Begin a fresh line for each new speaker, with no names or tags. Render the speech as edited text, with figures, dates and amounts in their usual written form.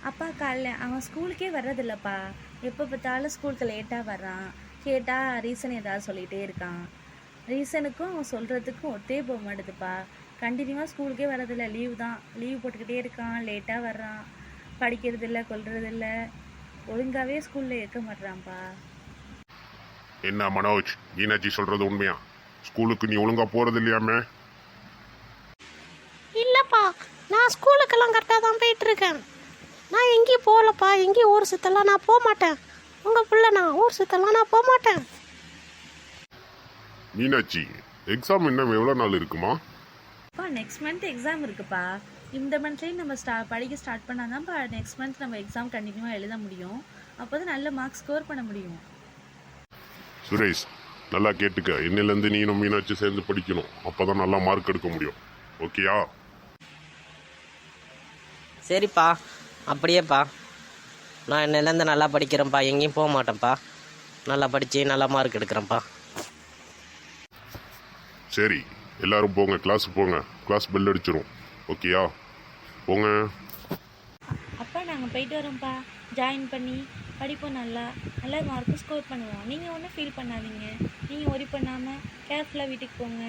அப்பா காலைல அவன் ஸ்கூலுக்கே வர்றதில்லப்பா. எப்போ பார்த்தாலும் ஸ்கூலுக்கு லேட்டாக வர்றான். கேட்டால் ரீசன் ஏதாவது சொல்லிகிட்டே இருக்கான். ரீசனுக்கும் அவன் சொல்கிறதுக்கும் ஒத்தே போக மாட்டேதுப்பா. கண்டினியூவாக ஸ்கூலுக்கே வர்றதில்ல, லீவ் தான். லீவ் போட்டுக்கிட்டே இருக்கான், லேட்டாக வர்றான், படிக்கிறதில்ல, கொள்றதில்ல, ஒழுங்காகவே ஸ்கூலில் இருக்க மாட்றான்ப்பா.
என்ன மனோஜ், மீனாட்சி சொல்றது உண்மையா? ஸ்கூலுக்கு நீ ஒழுங்கா போறது இல்லையாமே?
இல்லைப்பா, நான் ஸ்கூலுக்கெல்லாம் கரெக்டாக தான் போயிட்டுருக்கேன். நான் எங்கேயும் போகலப்பா, எங்கேயும் ஊர் சுற்றலாம் நான் போக மாட்டேன். உங்கள் பிள்ளை நான் ஊர் சுற்றலாம் நான் போக மாட்டேன்.
மீனாட்சி, எக்ஸாம் இன்னும் எவ்வளோ நாள் இருக்குமா?
அப்பா நெக்ஸ்ட் மந்த் எக்ஸாம் இருக்குப்பா. இந்த மந்த்லேயும் நம்ம படிக்க ஸ்டார்ட் பண்ணால் தான்ப்பா நெக்ஸ்ட் மந்த் நம்ம எக்ஸாம் கண்டினியூவாக எழுத முடியும். அப்போ தான் நல்ல மார்க் ஸ்கோர் பண்ண முடியும்.
சுரேஷ், நல்லா கேட்டுக்க. இன்னிலேருந்து நீனும் மீனாட்சி சேர்ந்து படிக்கணும். அப்போ தான் நல்லா மார்க் எடுக்க முடியும். ஓகேயா?
சரிப்பா, அப்படியேப்பா. நான் இன்னிலேருந்து நல்லா படிக்கிறேன்ப்பா, எங்கேயும் போக மாட்டேன்ப்பா. நல்லா படித்து நல்லா மார்க் எடுக்கிறேன்ப்பா.
சரி, எல்லாரும் போங்க, கிளாஸுக்கு போங்க. கிளாஸ் பெல் அடிச்சிரும். ஓகேயா? போங்க.
அப்பா நாங்கள் போயிட்டு வரோம்ப்பா. ஜாயின் பண்ணி படிப்போம், நல்லா நல்லா மார்க்கு ஸ்கோர் பண்ணுவோம். நீங்கள் ஒன்றும் ஃபீல் பண்ணாதீங்க. நீங்கள் ஒரி பண்ணாமல் கேர்ஃபுல்லாக வீட்டுக்கு போங்க.